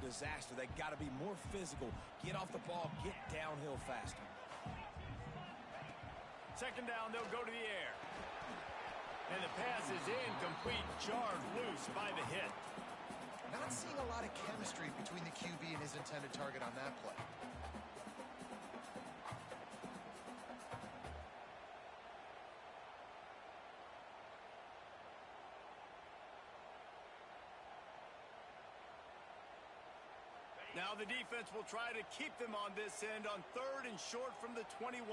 disaster. They got to be more physical, get off the ball, get downhill faster. Second down, they'll go to the air. And the pass is incomplete, jarred loose by the hit. Not seeing a lot of chemistry between the QB and his intended target on that play. Now the defense will try to keep them on this end on 3rd and short from the 21.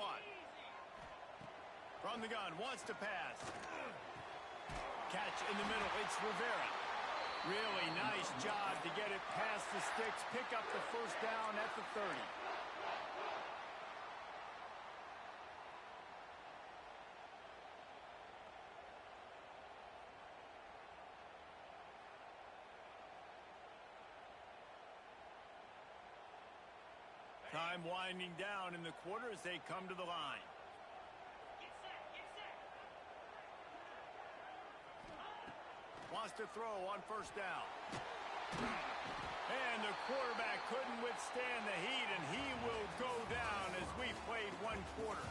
From the gun, wants to pass. Catch in the middle, it's Rivera. Really nice job to get it past the sticks, pick up the first down at the 30. Time winding down in the quarter as they come to the line. Wants to throw on first down. And the quarterback couldn't withstand the heat, and he will go down as we played one quarter.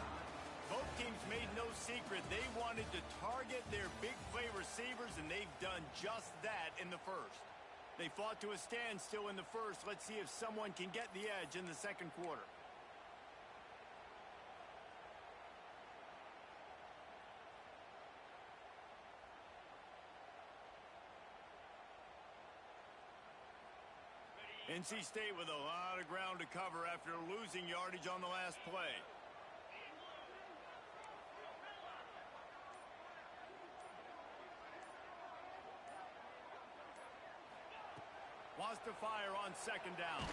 Both teams made no secret they wanted to target their big play receivers, and they've done just that in the first. They fought to a standstill in the first. Let's see if someone can get the edge in the second quarter. NC State with a lot of ground to cover after losing yardage on the last play. Wants to fire on second down.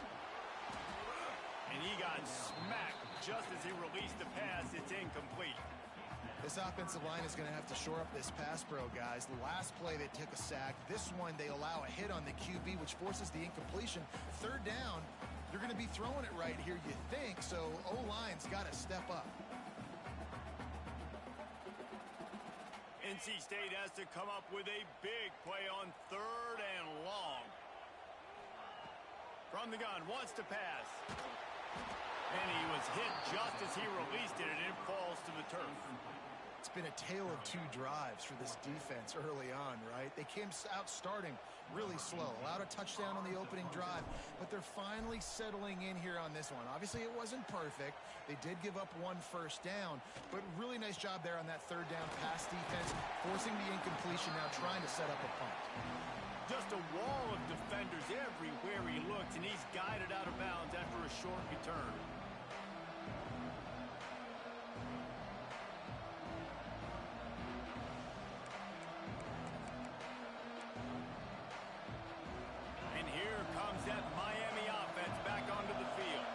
And he got smacked just as he released the pass. It's incomplete. This offensive line is going to have to shore up this pass pro, guys. The last play they took a sack. This one they allow a hit on the QB, which forces the incompletion. Third down, you're going to be throwing it right here, you think. So O-line's got to step up. NC State has to come up with a big play on 3rd and long. From the gun, wants to pass. And he was hit just as he released it, and it falls to the turf. It's been a tale of two drives for this defense early on, right? They came out starting really slow, allowed a touchdown on the opening drive, but they're finally settling in here on this one. Obviously, it wasn't perfect. They did give up one first down, but really nice job there on that third down pass defense, forcing the incompletion, now trying to set up a punt. Just a wall of defenders everywhere he looked, and he's guided out of bounds after a short return. And here comes that Miami offense back onto the field.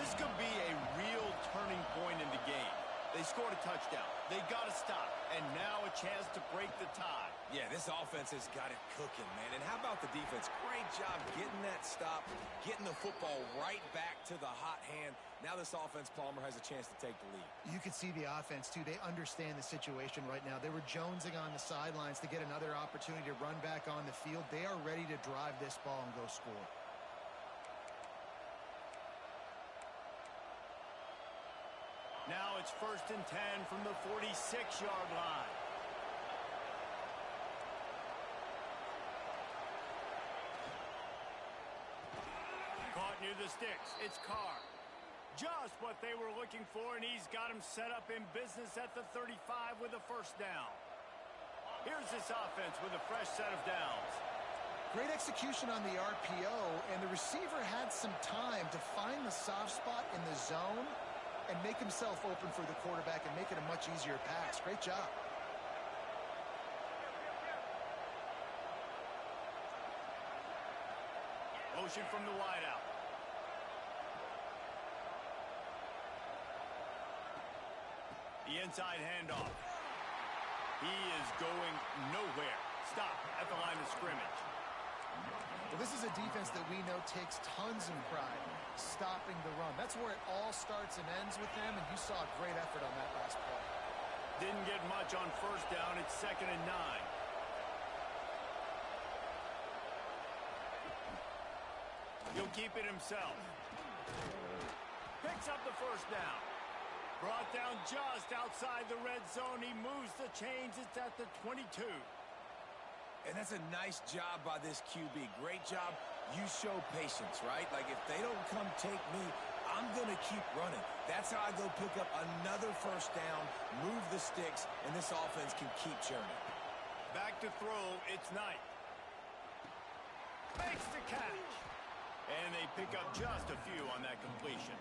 This could be a real turning point in the game. They scored a touchdown. They got to stop. And now a chance to break the tie. Yeah, this offense has got it cooking, man. And how about the defense? Great job getting that stop, getting the football right back to the hot hand. Now this offense, Palmer, has a chance to take the lead. You can see the offense, too. They understand the situation right now. They were jonesing on the sidelines to get another opportunity to run back on the field. They are ready to drive this ball and go score. Now it's 1st and 10 from the 46-yard line. Caught near the sticks. It's Carr. Just what they were looking for, and he's got him set up in business at the 35 with a first down. Here's this offense with a fresh set of downs. Great execution on the RPO, and the receiver had some time to find the soft spot in the zone and make himself open for the quarterback and make it a much easier pass. Great job. Motion from the wideout. The inside handoff. He is going nowhere. Stop at the line of scrimmage. Well, this is a defense that we know takes tons of pride stopping the run. That's where it all starts and ends with them, and you saw a great effort on that last play. Didn't get much on first down. It's 2nd and 9. He'll keep it himself. Picks up the first down. Brought down just outside the red zone. He moves the chains. It's at the 22. And that's a nice job by this QB. Great job. You show patience, right? Like, if they don't come take me, I'm going to keep running. That's how I go pick up another first down, move the sticks, and this offense can keep churning. Back to throw. It's Knight. Makes the catch. And they pick up just a few on that completion.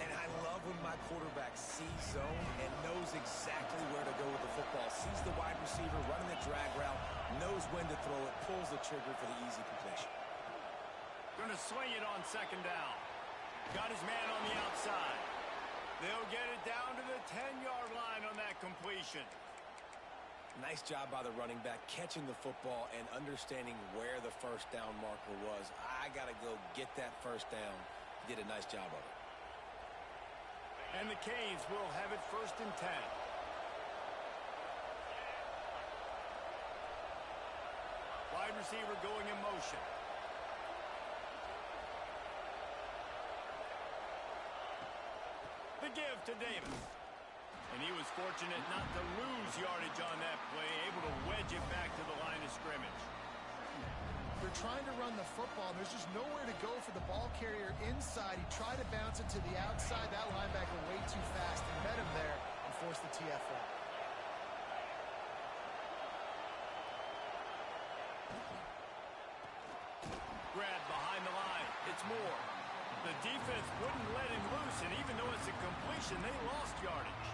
And I love when my quarterback sees zone and knows exactly where to go with the football. Sees the wide receiver running the drag route, knows when to throw it, pulls the trigger for the easy completion. Going to swing it on second down. Got his man on the outside. They'll get it down to the 10-yard line on that completion. Nice job by the running back, catching the football and understanding where the first down marker was. I got to go get that first down. He did a nice job of it. And the Canes will have it first and 10. Wide receiver going in motion. The give to Davis. And he was fortunate not to lose yardage on that play, able to wedge it back to the line of scrimmage. They're trying to run the football. There's just nowhere to go for the ball carrier inside. He tried to bounce it to the outside. That linebacker way too fast. He met him there and forced the TFL. Grab behind the line. It's Moore. The defense wouldn't let him loose, and even though it's a completion, they lost yardage.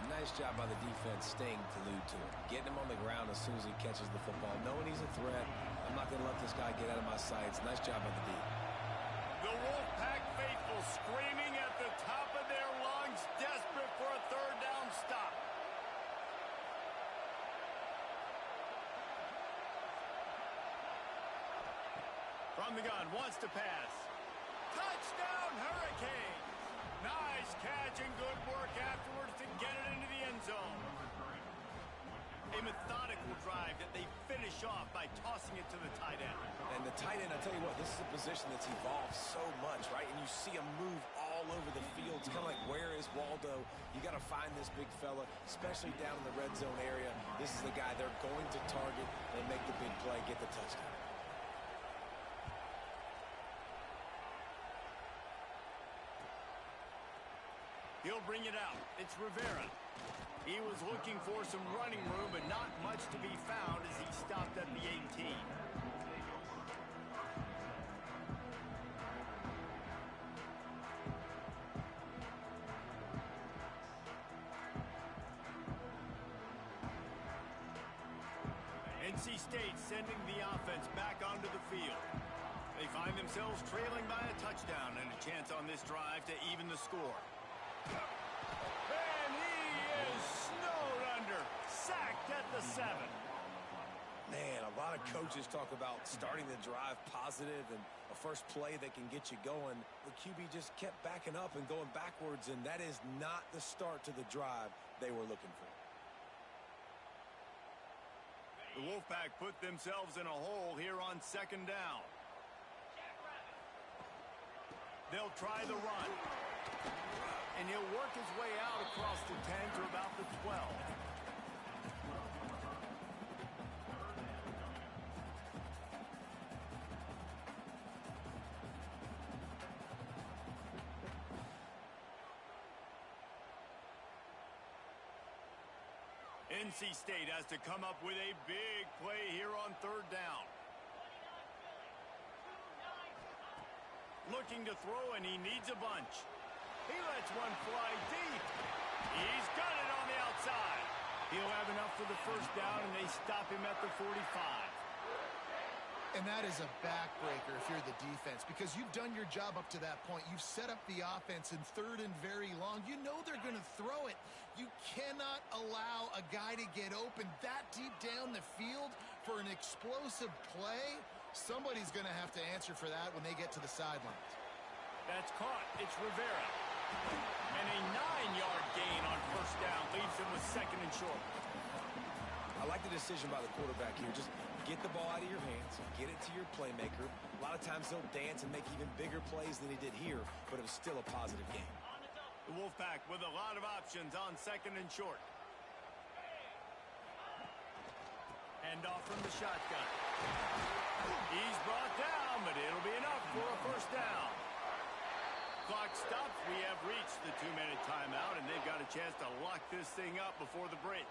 Nice job by the defense staying glued to him. Getting him on the ground as soon as he catches the football. Knowing he's a threat. I'm not going to let this guy get out of my sights. Nice job by the D. The Wolfpack faithful screaming at the top of their lungs, desperate for a third down stop. From the gun, wants to pass. Touchdown, Hurricanes! Nice catch and good work afterwards to get it into the end zone. A methodical drive that they finish off by tossing it to the tight end. And the tight end, I tell you what, this is a position that's evolved so much, right? And you see him move all over the field. It's kind of like, where is Waldo? You got to find this big fella, especially down in the red zone area. This is the guy they're going to target and make the big play, get the touchdown. He'll bring it out. It's Rivera. He was looking for some running room, but not much to be found as he stopped at the 18. NC State sending the offense back onto the field. They find themselves trailing by a touchdown and a chance on this drive to even the score. And he is snowed under, sacked at the 7. Man, a lot of coaches talk about starting the drive positive and a first play that can get you going. The QB just kept backing up and going backwards, and that is not the start to the drive they were looking for. The Wolfpack put themselves in a hole here on second down. They'll try the run. And he'll work his way out across the 10 to about the 12. NC State has to come up with a big play here on third down. Looking to throw, and he needs a bunch. He lets one fly deep. He's got it on the outside. He'll have enough for the first down, and they stop him at the 45. And that is a backbreaker if you're the defense, because you've done your job up to that point. You've set up the offense in third and very long. You know they're going to throw it. You cannot allow a guy to get open that deep down the field for an explosive play. Somebody's going to have to answer for that when they get to the sidelines. That's caught. It's Rivera. And a 9-yard gain on first down leaves him with second and short. I like the decision by the quarterback here. Just get the ball out of your hands, get it to your playmaker. A lot of times they'll dance and make even bigger plays than he did here, but it was still a positive game. The Wolfpack with a lot of options on 2nd and short. Hand off from the shotgun. He's brought down, but it'll be enough for a first down. Clock stops. We have reached the 2-minute timeout, and they've got a chance to lock this thing up before the break.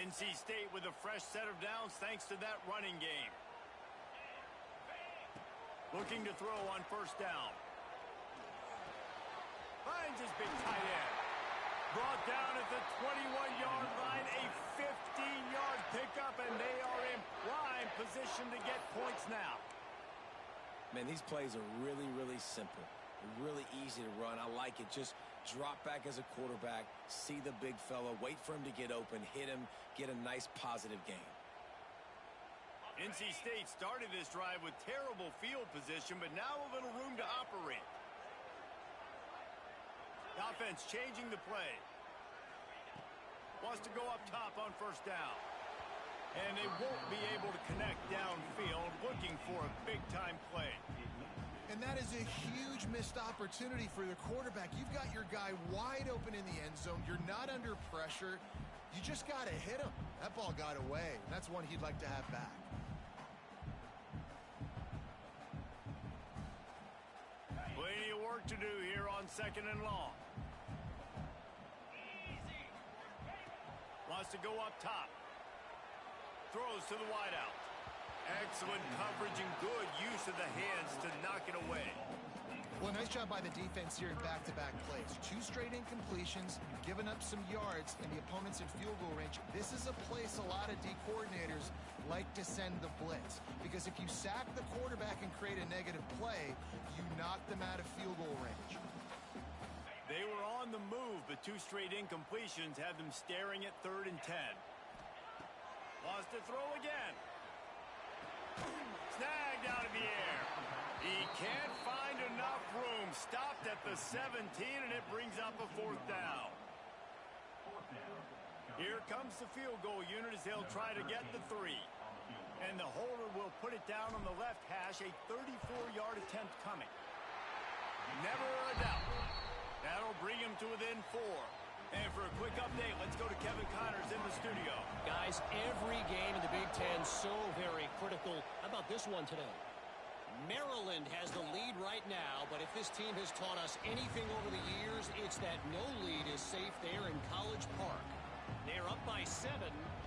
NC State with a fresh set of downs thanks to that running game. Looking to throw on first down. Finds his big tight end. Brought down at the 21-yard line. A 15-yard pickup, and they are in prime position to get points now. Man, these plays are really, really simple. Really easy to run. I like it. Just drop back as a quarterback, see the big fella, wait for him to get open, hit him, get a nice positive game. NC State started this drive with terrible field position, but now a little room to operate. The offense changing the play. Wants to go up top on first down. And they won't be able to connect downfield, looking for a big-time play. And that is a huge missed opportunity for the quarterback. You've got your guy wide open in the end zone. You're not under pressure. You just got to hit him. That ball got away. That's one he'd like to have back. Plenty of work to do here on 2nd and long. Wants to go up top. Throws to the wideout. Excellent coverage and good use of the hands to knock it away. Well, nice job by the defense here in back-to-back plays. 2 straight incompletions, giving up some yards, and the opponent's in field goal range. This is a place a lot of D coordinators like to send the blitz, because if you sack the quarterback and create a negative play, you knock them out of field goal range. They were on the move, but 2 straight incompletions had them staring at 3rd and 10. Wants to throw again. Snagged out of the air. He can't find enough room. Stopped at the 17, and it brings up a 4th down. Here comes the field goal unit as they'll try to get the 3. And the holder will put it down on the left hash, a 34-yard attempt coming. Never a doubt. That'll bring him to within 4. And for a quick update, let's go to Kevin Connors in the studio. Guys, every game in the Big Ten so very critical. How about this one today? Maryland has the lead right now, but if this team has taught us anything over the years, it's that no lead is safe there in College Park. They're up by 7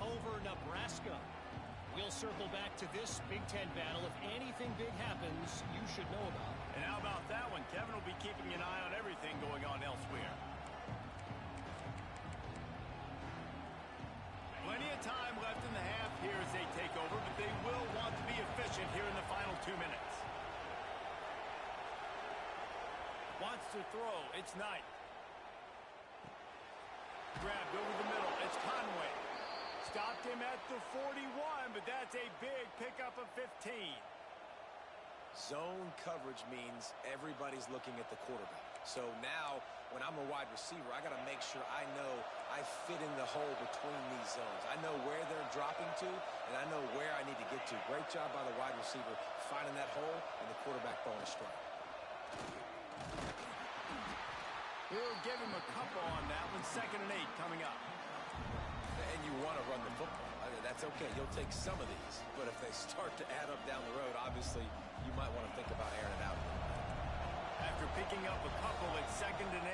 over Nebraska. We'll circle back to this Big Ten battle. If anything big happens, you should know about it. And how about that one? Kevin will be keeping an eye on everything going on elsewhere. Plenty of time left in the half here as they take over, but they will want to be efficient here in the final 2 minutes. Wants to throw. It's Knight. Grabbed over the middle. It's Conway. Stopped him at the 41, but that's a big pickup of 15. Zone coverage means everybody's looking at the quarterback. So now, when I'm a wide receiver, I got to make sure I know I fit in the hole between these zones. I know where they're dropping to, and I know where I need to get to. Great job by the wide receiver finding that hole, and the quarterback throwing a strike. He'll give him a couple on that one. 2nd and 8 coming up. And you want to run the football. That's okay. You'll take some of these. But if they start to add up down the road, obviously, you might want to think about airing it out. After picking up a couple at 2nd and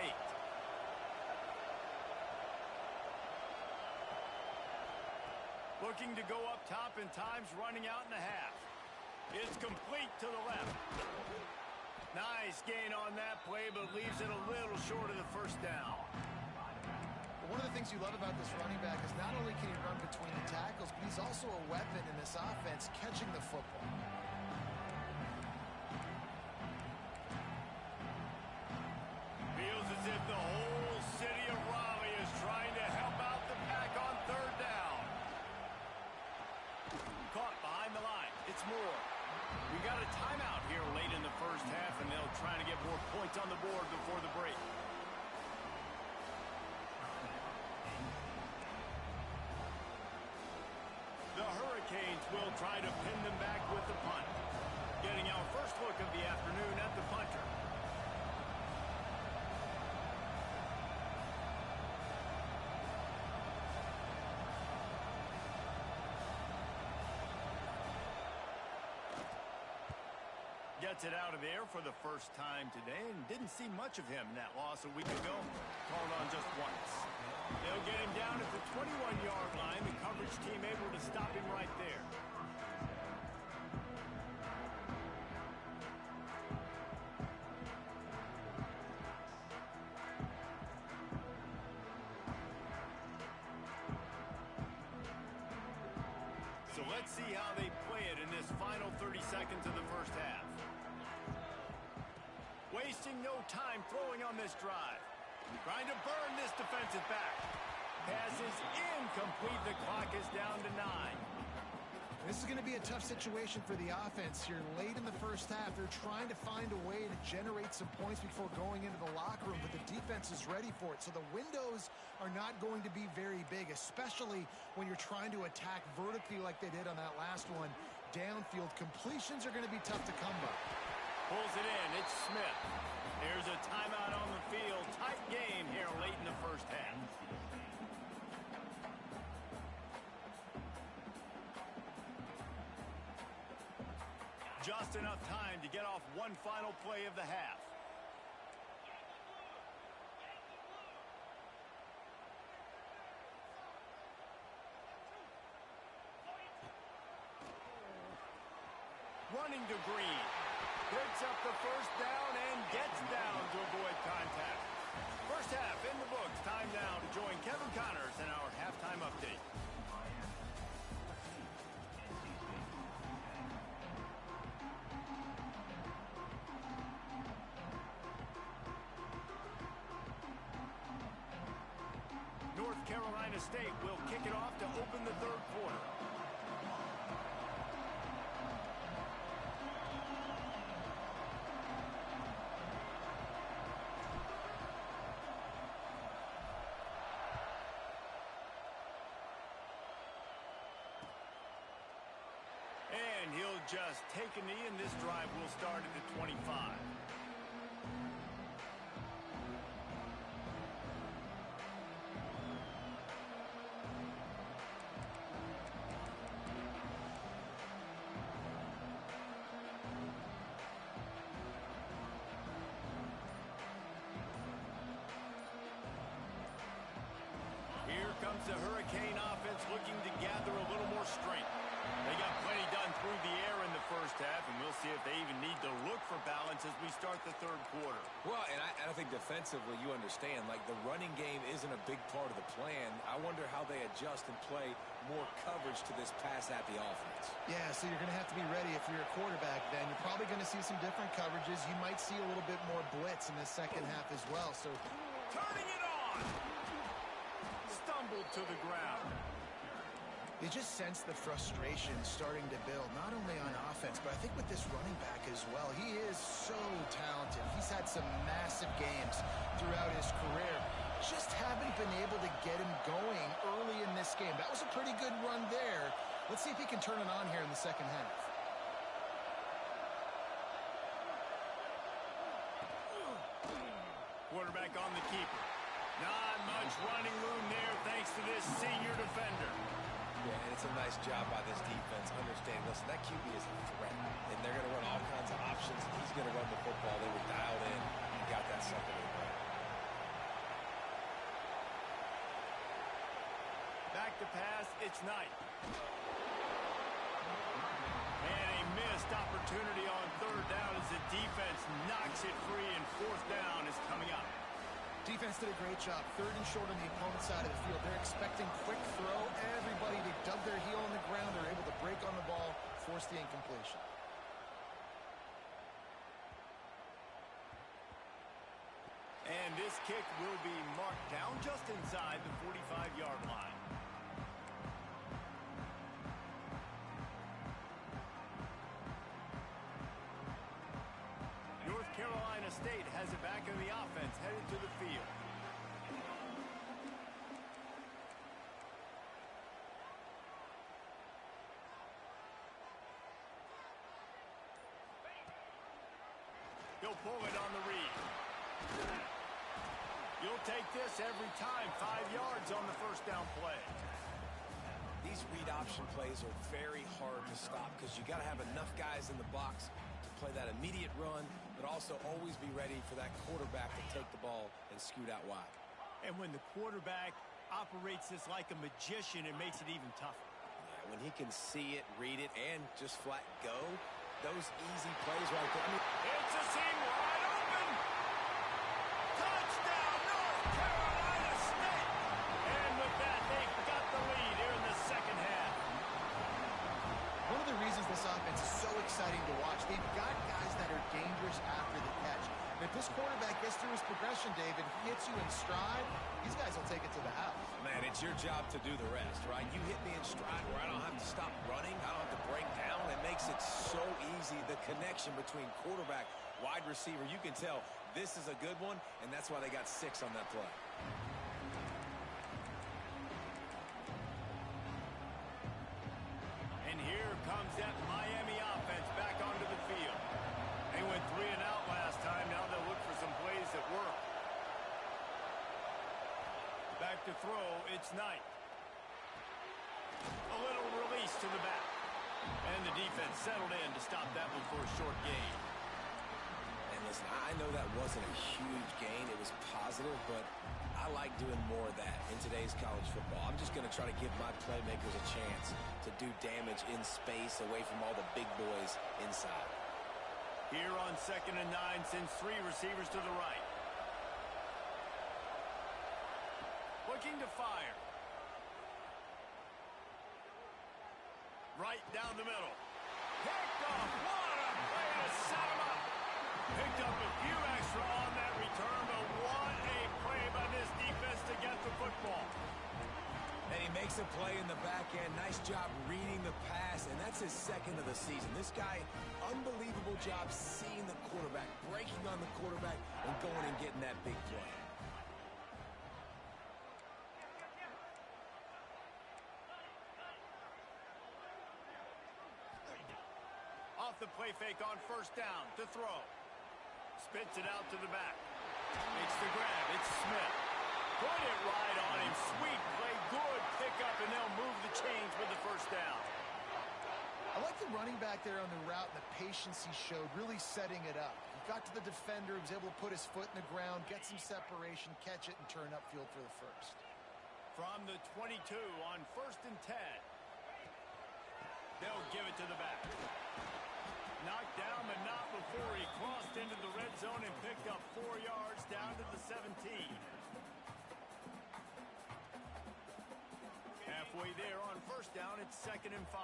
8. Looking to go up top, and time's running out in the half. It's complete to the left. Nice gain on that play, but leaves it a little short of the first down. One of the things you love about this running back is not only can he run between the tackles, but he's also a weapon in this offense catching the football. Feels as if the whole city of Raleigh is trying to help out the pack on 3rd down. Caught behind the line. It's Moore. We got a timeout here late in the first half, and try to pin them back with the punt. Getting our first look of the afternoon at the punter. Gets it out of there for the first time today and didn't see much of him in that loss a week ago. Called on just once. They'll get him down at the 21-yard line. The coverage team able to stop him right there. So let's see how they play it in this final 30 seconds of the first half. Wasting no time throwing on this drive. Trying to burn this defensive back. Pass is incomplete. The clock is down to 9. This is going to be a tough situation for the offense here. Late in the first half, they're trying to find a way to generate some points before going into the locker room, but the defense is ready for it. So the windows are not going to be very big, especially when you're trying to attack vertically like they did on that last one. Downfield completions are going to be tough to come by. Pulls it in. It's Smith. There's a timeout on the field. Tight game here late in the first half. Just enough time to get off one final play of the half. Running to Green. Picks up the first down and gets down to avoid contact. First half in the books. Time now to join Kevin Connors in our halftime update. North Carolina State will kick it off to open the third quarter. And he'll just take a knee, and this drive will start at the 25. Here comes the Hurricane offense looking to gather a little more strength. They got plenty done through the air in the first half, and we'll see if they even need to look for balance as we start the third quarter. Well, and I think defensively, you understand, like the running game isn't a big part of the plan. I wonder how they adjust and play more coverage to this pass-happy offense. Yeah, so you're going to have to be ready if you're a quarterback then. You're probably going to see some different coverages. You might see a little bit more blitz in the second half as well. So turning it on! Stumbled to the ground. You just sense the frustration starting to build, not only on offense, but I think with this running back as well. He is so talented. He's had some massive games throughout his career. Just haven't been able to get him going early in this game. That was a pretty good run there. Let's see if he can turn it on here in the second half. Quarterback on the keeper. Not much running room there thanks to this senior defender. Yeah, and it's a nice job by this defense. Understand, listen, that QB is a threat, and they're going to run all kinds of options. He's going to run the football. They were dialed in and got that second and goal. Back to pass, it's Knight. And a missed opportunity on third down as the defense knocks it free, and fourth down is coming up. Defense did a great job. Third and short on the opponent's side of the field. They're expecting quick throw. Everybody, they dug their heel on the ground. They're able to break on the ball, force the incompletion. And this kick will be marked down just inside the 45-yard line. North Carolina State has it back in the offense, headed to the field. He'll pull it on the read. You'll take this every time. 5 yards on the first down play. These read option plays are very hard to stop because you got to have enough guys in the box to play that immediate run, but also always be ready for that quarterback to take the ball and scoot out wide. And when the quarterback operates this like a magician, it makes it even tougher. Yeah, when he can see it, read it, and just flat go, those easy plays right there. It's a seam wide open. Touchdown, North Carolina State. And with that, they've got the lead here in the second half. One of the reasons this offense is so exciting to watch, they've got guys that are dangerous after the catch. And if this quarterback gets through his progression, David, hits you in stride, these guys will take it to the house. Man, it's your job to do the rest, right? You hit me in stride where I don't have to stop running. I don't have to break down. It makes it so easy. The connection between quarterback, wide receiver, you can tell this is a good one, and that's why they got 6 on that play. And here comes that Miami offense back onto the field. They went 3 and out last time. Now they'll look for some plays that work. Back to throw, it's Knight. A little release to the back. And the defense settled in to stop that one for a short gain. And listen, I know that wasn't a huge gain. It was positive, but I like doing more of that in today's college football. I'm just going to try to give my playmakers a chance to do damage in space away from all the big boys inside. Here on 2nd and 9, sends 3 receivers to the right. Looking to fire. Right down the middle. Picked off. What a play to set him up. Picked up a few extra on that return, but what a play by this defense to get the football. And he makes a play in the back end. Nice job reading the pass, and that's his 2nd of the season. This guy, unbelievable job seeing the quarterback, breaking on the quarterback, and going and getting that big play. Off the play fake on 1st down to throw. Spits it out to the back. Makes the grab. It's Smith. Put it right on him. Sweet play. Good pickup, and they'll move the chains with the 1st down. I like the running back there on the route and the patience he showed, really setting it up. He got to the defender, was able to put his foot in the ground, get some separation, catch it, and turn upfield for the 1st. From the 22 on 1st and 10. They'll give it to the back. Knocked down, but not before he crossed into the red zone and picked up 4 yards down to the 17. Halfway there on 1st down, it's 2nd and 5.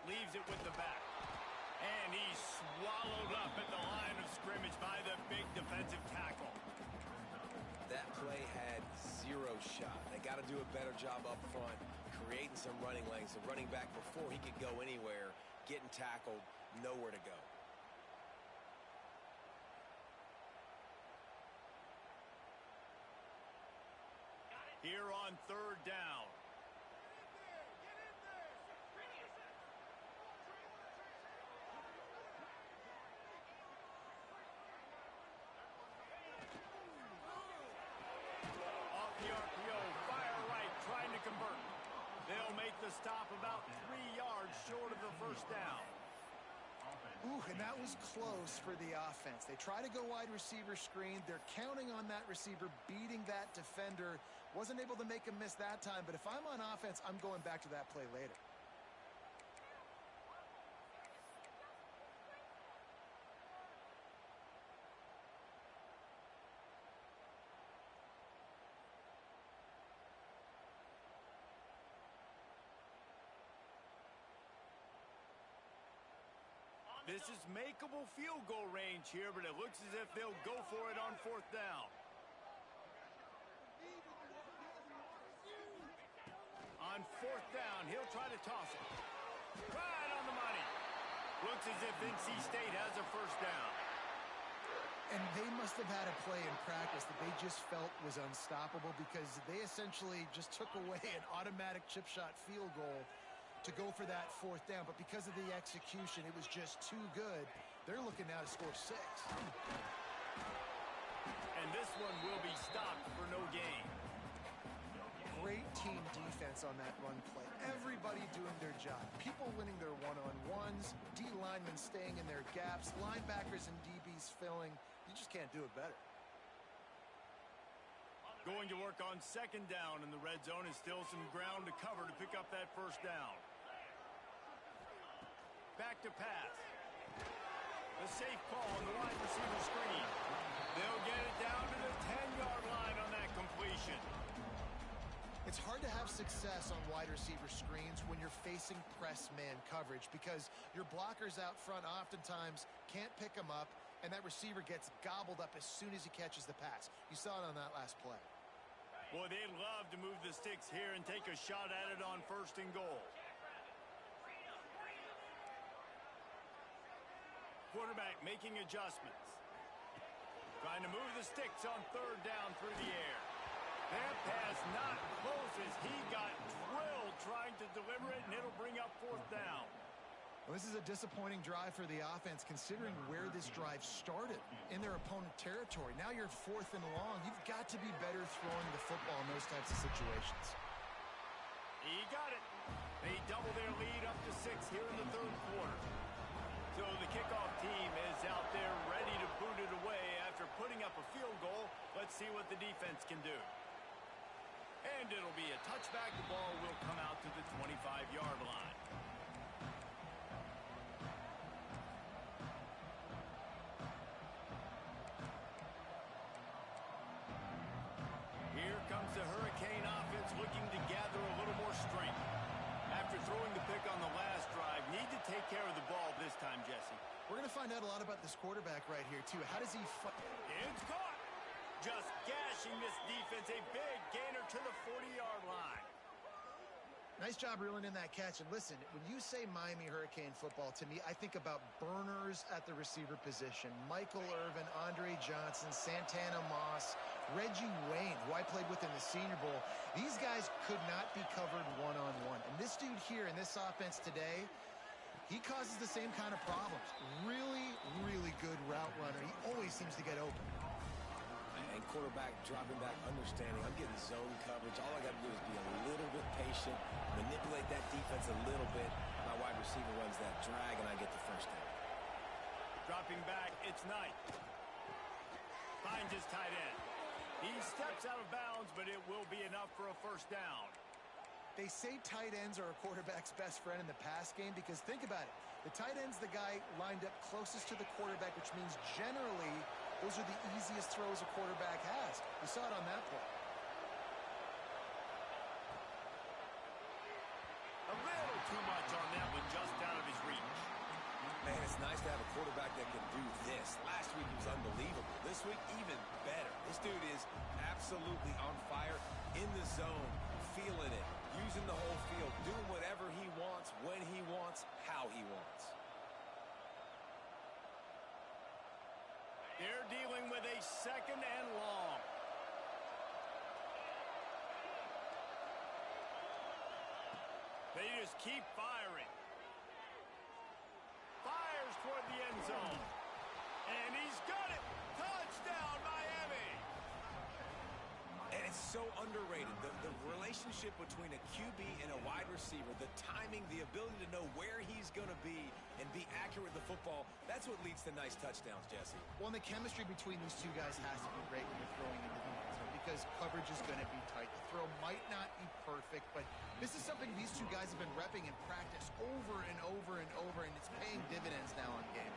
Leaves it with the back. And he's swallowed up at the line of scrimmage by the big defensive tackle. That play had 0 shot. They got to do a better job up front, creating some running lanes. The running back, before he could go anywhere, getting tackled, nowhere to go. Here on 3rd down. Off the RPO, fire right, trying to convert. They'll make the stop about 3 yards short of the 1st down. Ooh, and that was close for the offense. They try to go wide receiver screen. They're counting on that receiver beating that defender. Wasn't able to make him miss that time, but if I'm on offense, I'm going back to that play later. This is makeable field goal range here, but it looks as if they'll go for it on 4th down. On 4th down, he'll try to toss it. Right on the money. Looks as if NC State has a 1st down. And they must have had a play in practice that they just felt was unstoppable because they essentially just took away an automatic chip shot field goal. to go for that fourth down, but because of the execution, it was just too good. They're looking now to score 6. And this one will be stopped for no gain. Great team defense on that run play. Everybody doing their job. People winning their one-on-ones, D linemen staying in their gaps, linebackers and DBs filling. You just can't do it better. Going to work on second down in the red zone is still some ground to cover to pick up that first down. Back to pass. The safe call on the wide receiver screen. They'll get it down to the 10-yard line on that completion. It's hard to have success on wide receiver screens when you're facing press man coverage because your blockers out front oftentimes can't pick them up, and that receiver gets gobbled up as soon as he catches the pass. You saw it on that last play. Boy, they'd love to move the sticks here and take a shot at it on first and goal. Quarterback making adjustments. Trying to move the sticks on third down through the air. That pass not close as he got drilled trying to deliver it, and it'll bring up fourth down. Well, this is a disappointing drive for the offense considering where this drive started in their opponent territory. Now you're 4th and long. You've got to be better throwing the football in those types of situations. He got it. They double their lead up to 6 here in the third quarter. So the kickoff team is out there ready to boot it away after putting up a field goal. Let's see what the defense can do. And it'll be a touchback. The ball will come out to the 25-yard line. Here comes the Hurricane offense looking to gather a little more strength. After throwing the pick on the last drive, need to take care of the ball this time, Jesse. We're going to find out a lot about this quarterback right here, too. How does he fight? It's caught. Just gashing this defense. A big gainer to the 40-yard line. Nice job reeling in that catch. And listen, when you say Miami Hurricane football, to me, I think about burners at the receiver position. Michael Irvin, Andre Johnson, Santana Moss, Reggie Wayne, who I played with in the Senior Bowl. These guys could not be covered one-on-one. And this dude here in this offense today, he causes the same kind of problems. Really, really good route runner. He always seems to get open. And quarterback dropping back, understanding. I'm getting zone coverage. All I got to do is be a little bit patient, manipulate that defense a little bit. My wide receiver runs that drag, and I get the first down. Dropping back, it's Knight. Finds his tight end. He steps out of bounds, but it will be enough for a first down. They say tight ends are a quarterback's best friend in the pass game because think about it. The tight end's the guy lined up closest to the quarterback, which means generally those are the easiest throws a quarterback has. We saw it on that play. A little too much on that one, just out of his reach. Man, it's nice to have a quarterback that can do this. Last week he was unbelievable. This week, even better. This dude is absolutely on fire, in the zone, feeling it, using the whole field, doing whatever he wants, when he wants, how he wants. They're dealing with a second and long. They just keep firing. Fires toward the end zone. And he's got it. Touchdown, Miami. And it's so underrated. The relationship between a QB and a wide receiver, the timing, the ability to know where he's going to be and be accurate with the football, that's what leads to nice touchdowns, Jesse. Well, and the chemistry between these two guys has to be great when you're throwing into the end zone because coverage is going to be tight. The throw might not be perfect, but this is something these two guys have been repping in practice over and over and over, and it's paying dividends now on game.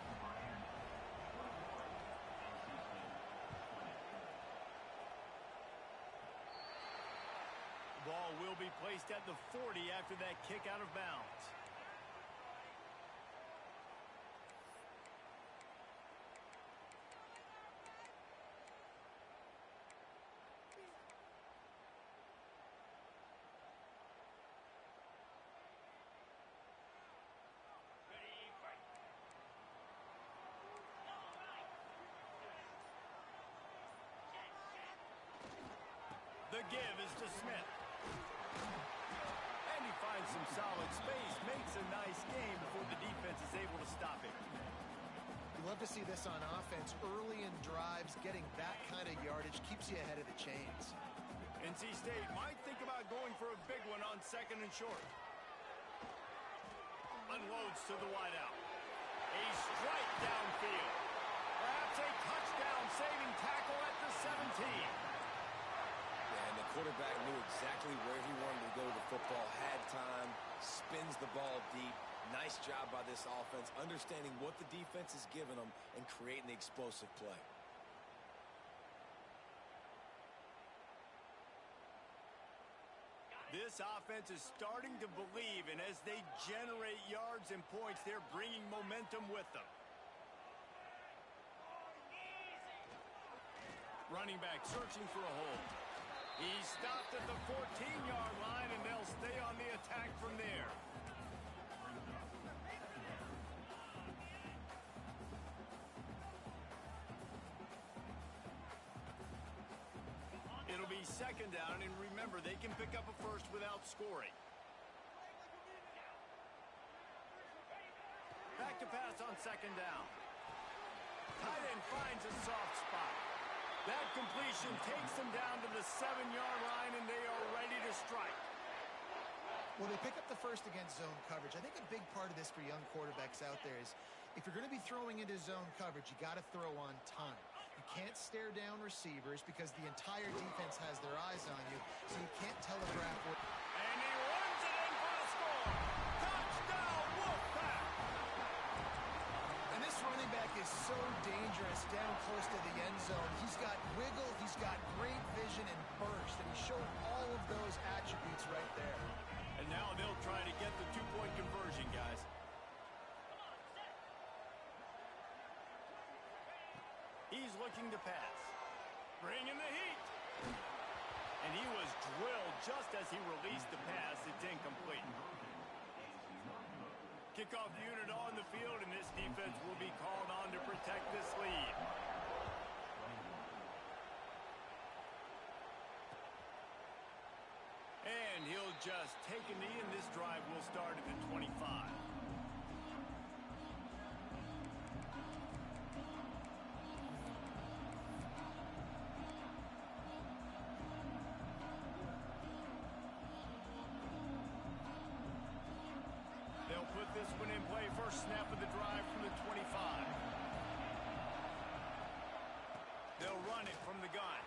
Ball will be placed at the 40 after that kick out of bounds. The give is to Smith. And he finds some solid space, makes a nice game before the defense is able to stop it. You love to see this on offense. Early in drives, getting that kind of yardage keeps you ahead of the chains. NC State might think about going for a big one on 2nd and short. Unloads to the wideout. A strike downfield. Perhaps a touchdown-saving tackle at the 17. Yeah, and the quarterback knew exactly where he wanted to go with the football, had time, spins the ball deep. Nice job by this offense, understanding what the defense is giving them and creating the explosive play. This offense is starting to believe, and as they generate yards and points, they're bringing momentum with them. Running back searching for a hole. He's stopped at the 14-yard line, and they'll stay on the attack from there. It'll be 2nd down, and remember, they can pick up a first without scoring. Back to pass on 2nd down. Tight end finds a soft spot. That completion takes them down to the 7-yard line, and they are ready to strike. Well, they pick up the first against zone coverage. I think a big part of this for young quarterbacks out there is if you're going to be throwing into zone coverage, you got to throw on time. You can't stare down receivers because the entire defense has their eyes on you, so you can't telegraph what... And he runs it in for the score. Touchdown, Wolfpack! And this running back is so dangerous down close to the end zone. He's got wiggle, he's got great vision and burst, and he showed all of those attributes right there. And now they'll try to get the 2-point conversion, guys. He's looking to pass. Bringing the heat. And he was drilled just as he released the pass. It's incomplete. Kickoff unit on the field, and this defense will be called on to protect this lead. And he'll just take a knee, and this drive will start at the 25. They'll put this one in play. First snap of the drive from the 25. They'll run it from the gun.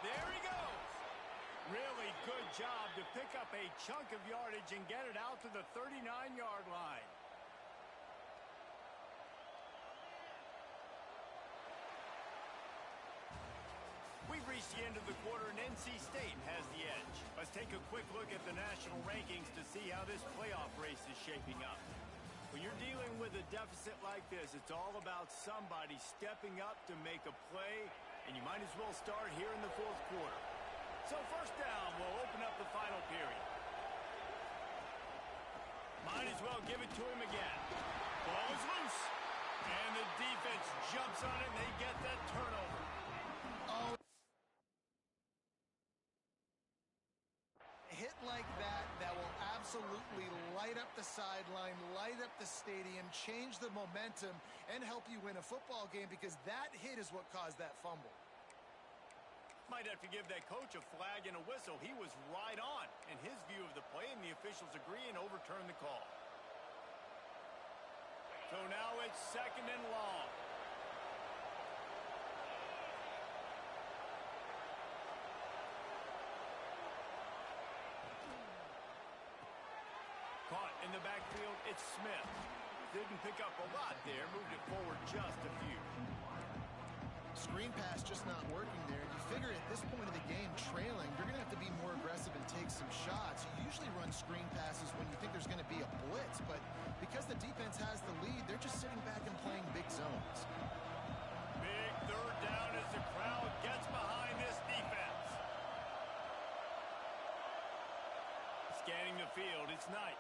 There he goes. Really good job to pick up a chunk of yardage and get it out to the 39-yard line. We've reached the end of the quarter, and NC State has the edge. Let's take a quick look at the national rankings to see how this playoff race is shaping up. When you're dealing with a deficit like this, it's all about somebody stepping up to make a play, and you might as well start here in the 4th quarter. So first down will open up the final period. Might as well give it to him again. Ball is loose. And the defense jumps on it, and they get that turnover. Oh. Hit like that will absolutely light up the sideline, light up the stadium, change the momentum, and help you win a football game because that hit is what caused that fumble. Might have to give that coach a flag and a whistle. He was right on in his view of the play, and the officials agree and overturn the call. So now it's 2nd and long. Caught in the backfield, it's Smith. Didn't pick up a lot there, moved it forward just a few. Screen pass just not working there. You figure at this point of the game, trailing, you're going to have to be more aggressive and take some shots. You usually run screen passes when you think there's going to be a blitz, but because the defense has the lead, they're just sitting back and playing big zones. Big 3rd down as the crowd gets behind this defense. Scanning the field, it's Knight.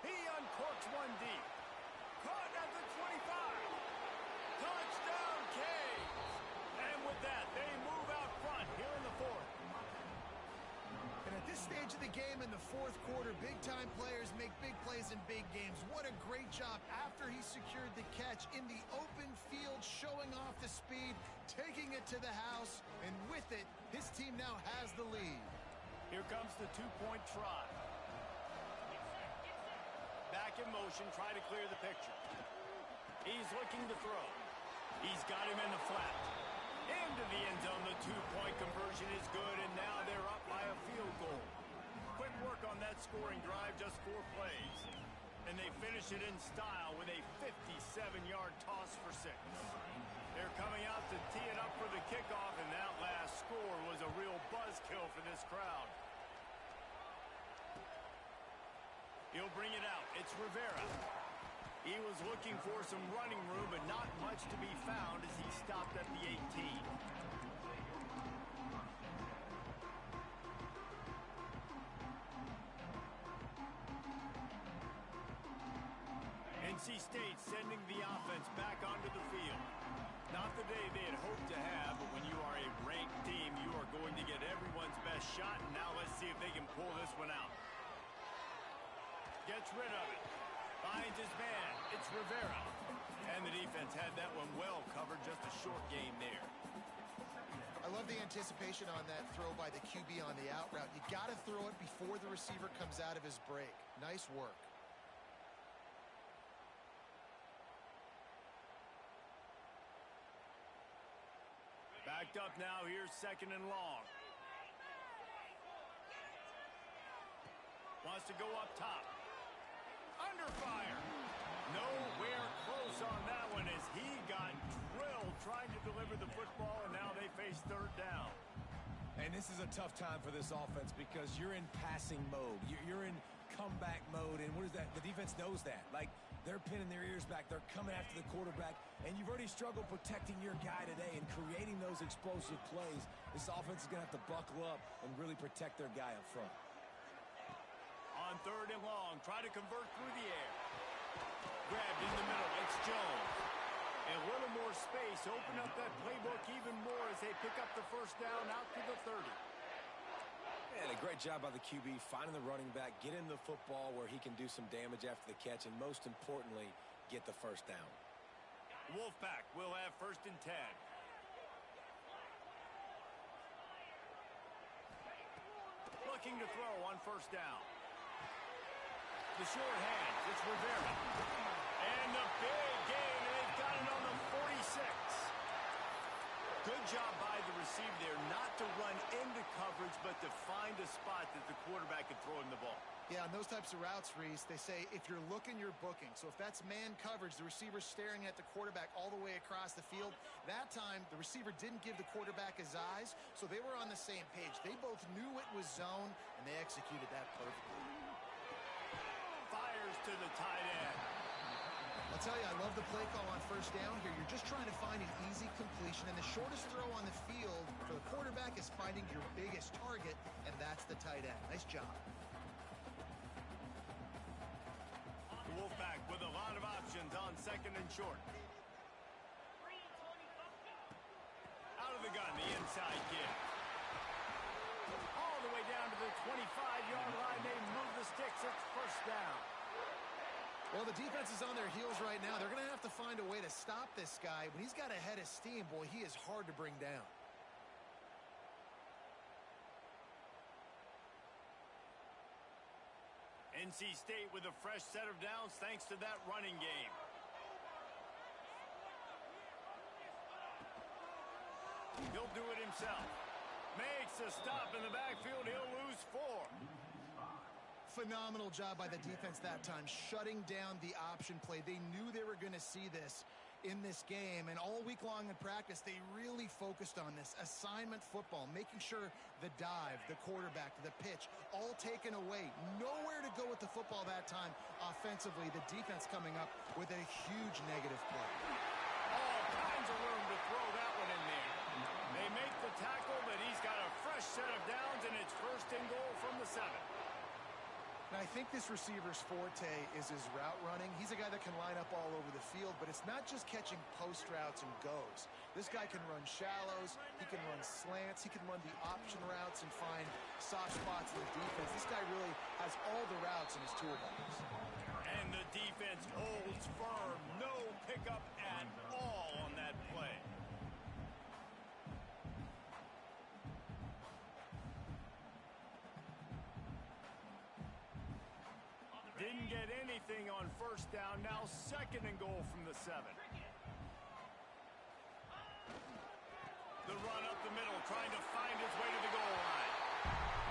He uncorks one deep. Caught at the 25. Touchdown, Canes! And with that, they move out front here in the 4th. And at this stage of the game in the fourth quarter. Big-time players make big plays in big games. What a great job after he secured the catch in the open field, showing off the speed, taking it to the house, and with it, his team now has the lead. Here comes the two-point try. Back in motion, try to clear the picture. He's looking to throw. He's got him in the flat. Into the end zone, the two-point conversion is good, and now they're up by a field goal. Quick work on that scoring drive, just 4 plays. And they finish it in style with a 57-yard toss for 6. They're coming out to tee it up for the kickoff, and that last score was a real buzzkill for this crowd. He'll bring it out. It's Rivera. He was looking for some running room, but not much to be found as he stopped at the 18. NC State sending the offense back onto the field. Not the day they had hoped to have, but when you are a ranked team, you are going to get everyone's best shot, and now let's see if they can pull this one out. Gets rid of it. Finds his man. It's Rivera. And the defense had that one well covered. Just a short game there. I love the anticipation on that throw by the QB on the out route. You got to throw it before the receiver comes out of his break. Nice work. Backed up now. Here's 2nd and long. Wants to go up top. Under fire. Nowhere close on that one as he got drilled trying to deliver the football, and now they face 3rd down. And this is a tough time for this offense because you're in passing mode. You're in comeback mode, and what is that? The defense knows that. Like, they're pinning their ears back. They're coming after the quarterback, and you've already struggled protecting your guy today and creating those explosive plays. This offense is going to have to buckle up and really protect their guy up front. On 3rd and long, try to convert through the air. Grabbed in the middle, it's Jones. A little more space, open up that playbook even more as they pick up the 1st down out to the 30. And a great job by the QB finding the running back, get him the football where he can do some damage after the catch, and most importantly, get the 1st down. Wolfpack will have 1st and 10. Looking to throw on 1st down. The short hands, it's Rivera. And the big gain, and they've got it on the 46. Good job by the receiver there, not to run into coverage, but to find a spot that the quarterback can throw him the ball. Yeah, on those types of routes, Reese, they say if you're looking, you're booking. So if that's man coverage, the receiver's staring at the quarterback all the way across the field. That time, the receiver didn't give the quarterback his eyes, so they were on the same page. They both knew it was zone, and they executed that perfectly. Fires to the tight end. I'll tell you, I love the play call on 1st down here. You're just trying to find an easy completion, and the shortest throw on the field for the quarterback is finding your biggest target, and that's the tight end. Nice job. The Wolfpack with a lot of options on 2nd and short. Out of the gun, the inside kick. All the way down to the 25-yard line. They move the sticks. It's 1st down. Well, the defense is on their heels right now. They're going to have to find a way to stop this guy. When he's got a head of steam, boy, he is hard to bring down. NC State with a fresh set of downs thanks to that running game. He'll do it himself. Makes a stop in the backfield. He'll lose 4. Phenomenal job by the defense that time, shutting down the option play. They knew they were going to see this in this game, and all week long in practice, they really focused on this assignment football, making sure the dive, the quarterback, the pitch, all taken away. Nowhere to go with the football that time offensively. The defense coming up with a huge negative play. All kinds of room to throw that one in there. They make the tackle, but he's got a fresh set of downs, and it's 1st and goal from the 7. Now, I think this receiver's forte is his route running. He's a guy that can line up all over the field, but it's not just catching post routes and goes. This guy can run shallows, he can run slants, he can run the option routes and find soft spots in the defense. This guy really has all the routes in his toolbox. And the defense holds firm. No pickup at all on that play. Didn't get anything on first down. Now 2nd and goal from the 7. The run up the middle, trying to find his way to the goal line.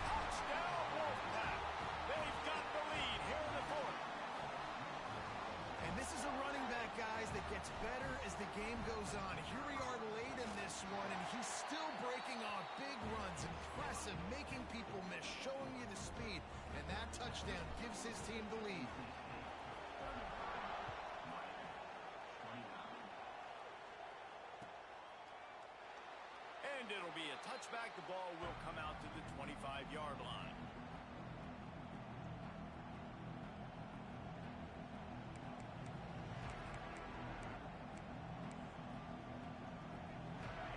Touchdown, Wolfpack. They've got the lead here in the 4th. And this is a running back, guys, that gets better as the game goes on. Here we are late in this one, and he's still breaking off big runs. Impressive, making people miss, showing you the speed. And that touchdown gives his team the lead. And it'll be a touchback. The ball will come out to the 25-yard line.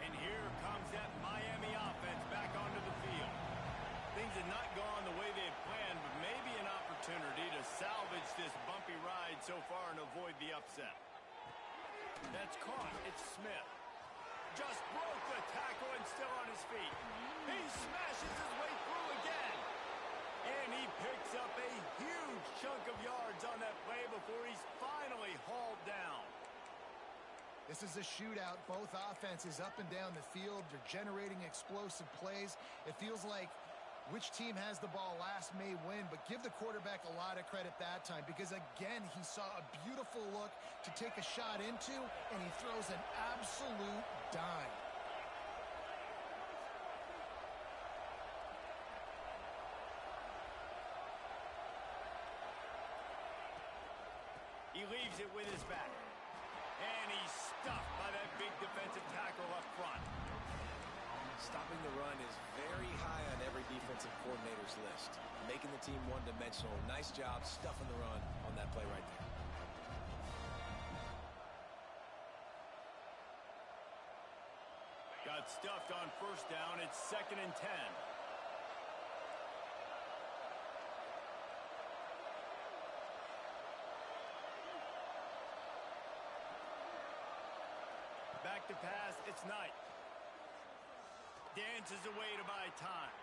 And here comes that Miami offense back onto the field. Things had not gone the way they had planned, but maybe an opportunity to salvage this bumpy ride so far and avoid the upset. That's caught. It's Smith. Just broke the tackle and still on his feet. He smashes his way through again. And he picks up a huge chunk of yards on that play before he's finally hauled down. This is a shootout. Both offenses up and down the field. They're generating explosive plays. It feels like which team has the ball last may win, but give the quarterback a lot of credit that time because, again, he saw a beautiful look to take a shot into, and he throws an absolute dime. He leaves it with his back. And he's stuffed by that big defensive tackle up front. Stopping the run is very high on every defensive coordinator's list. Making the team one-dimensional. Nice job stuffing the run on that play right there. Got stuffed on first down. It's 2nd and 10. Back to pass. It's Knight. Dances away to buy time.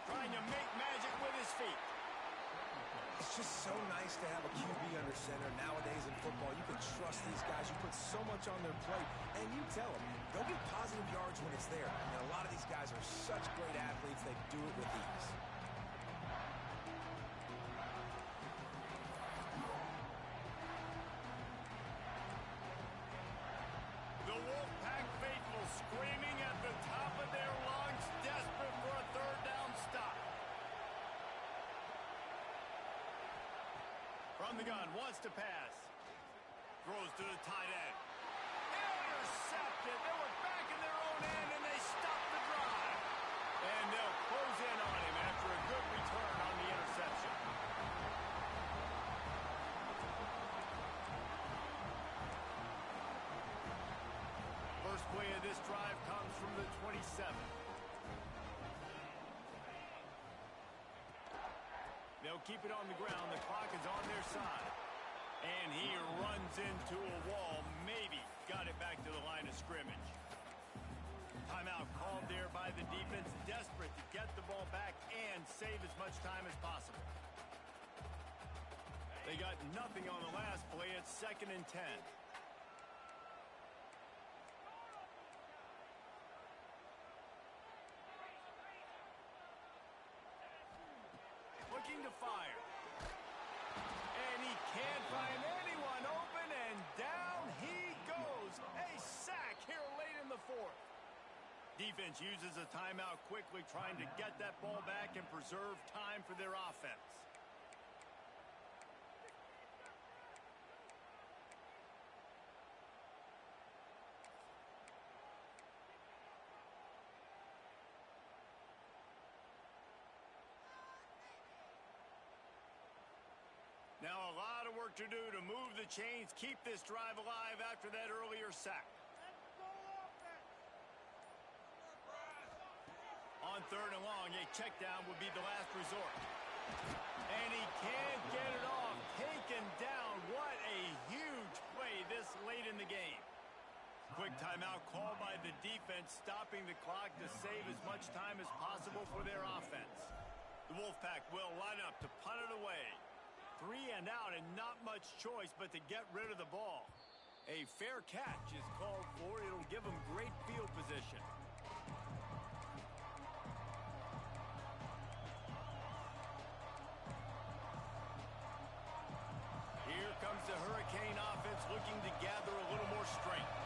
Trying to make magic with his feet. It's just so nice to have a QB under center. Nowadays in football, you can trust these guys. You put so much on their plate, and you tell them, go get positive yards when it's there. And a lot of these guys are such great athletes, they do it with ease. The Wolfpack faithful screaming at the top of their lungs, desperate for a 3rd down stop. From the gun, wants to pass. Throws to the tight end. Intercepted. They were back in their own end, and they stopped the drive. And they'll close in on him after a good return on the interception. First play of this drive comes from the 27. They'll keep it on the ground. The clock is on their side. And he runs into a wall. Maybe got it back to the line of scrimmage. Timeout called there by the defense. Desperate to get the ball back and save as much time as possible. They got nothing on the last play. It's 2nd and 10. Looking to fire. And he can't find anyone open, and down he goes. A sack here late in the 4th. Defense uses a timeout quickly, trying to get that ball back and preserve time for their offense. Now a lot of work to do to move the chains, keep this drive alive after that earlier sack. On 3rd and long, a check down would be the last resort. And he can't get it off. Taken down. What a huge play this late in the game. Quick timeout called by the defense, stopping the clock to save as much time as possible for their offense. The Wolfpack will line up to punt it away. 3 and out and not much choice but to get rid of the ball. A fair catch is called for. It'll give them great field position. Here comes the Hurricane offense looking to gather a little more strength.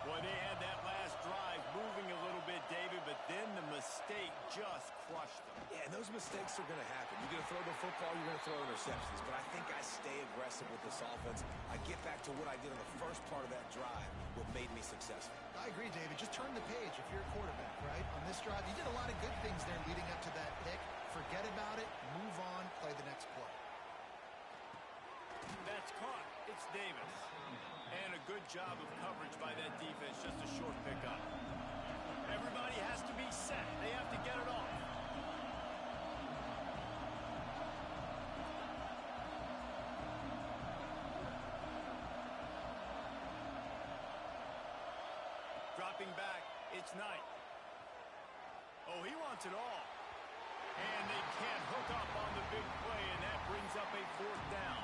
Boy, they had that last drive moving a little bit, David, but then the mistake just crushed them. Yeah, and those mistakes are going to happen. You're going to throw the football, you're going to throw interceptions. But I think I stay aggressive with this offense. I get back to what I did on the first part of that drive, what made me successful. I agree, David. Just turn the page if you're a quarterback, right? On this drive, you did a lot of good things there leading up to that pick. Forget about it, move on, play the next play. That's caught. It's Davis. And a good job of coverage by that defense, just a short pickup. Everybody has to be set. They have to get it off. Dropping back, it's Knight. Oh, he wants it all. And they can't hook up on the big play, and that brings up a 4th down.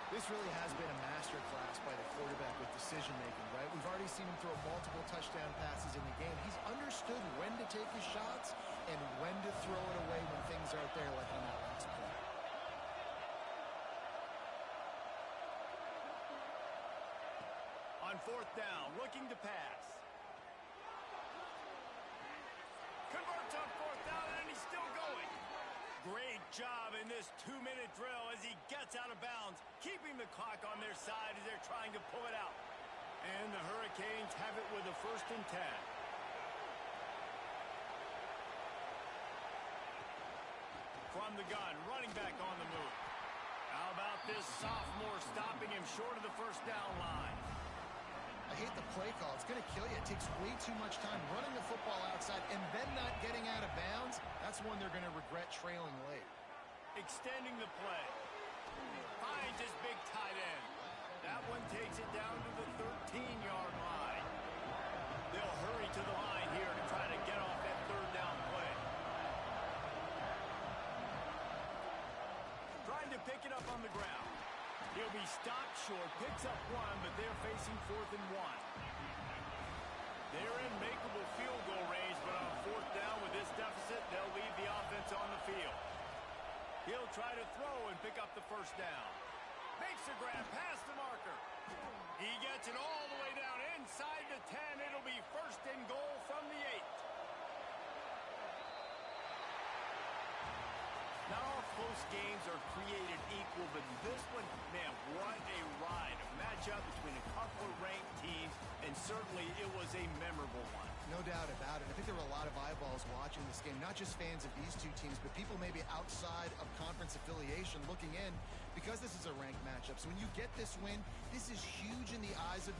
This really has been a masterclass by the quarterback with decision-making, right? We've already seen him throw multiple touchdown passes in the game. He's understood when to take his shots and when to throw it away when things aren't there, like on that last play. On 4th down, looking to pass. Converts on 4th down, and he's still going. Great job in this 2-minute drill as he gets out of bounds, keeping the clock on their side as they're trying to pull it out. And the Hurricanes have it with a 1st and 10. From the gun, running back on the move. How about this sophomore stopping him short of the 1st down line? I hate the play call. It's going to kill you. It takes way too much time running the football outside and then not getting out of bounds. That's one they're going to regret trailing late. Extending the play. Finds his big tight end. That one takes it down to the 13-yard line. They'll hurry to the line here to try to get off that 3rd down play. Trying to pick it up on the ground. He'll be stopped short, picks up 1, but they're facing 4th and 1. They're in makeable field goal range, but on 4th down with this deficit, they'll leave the offense on the field. He'll try to throw and pick up the 1st down. Makes a grab past the marker. He gets it all the way down inside the 10. It'll be 1st and goal from the 8. Not all close games are created equal, but this one, man, what a ride. A matchup between a couple of ranked teams, and certainly it was a memorable one. No doubt about it. I think there were a lot of eyeballs watching this game, not just fans of these two teams, but people maybe outside of conference affiliation looking in because this is a ranked matchup. So when you get this win, this is huge in the eyes of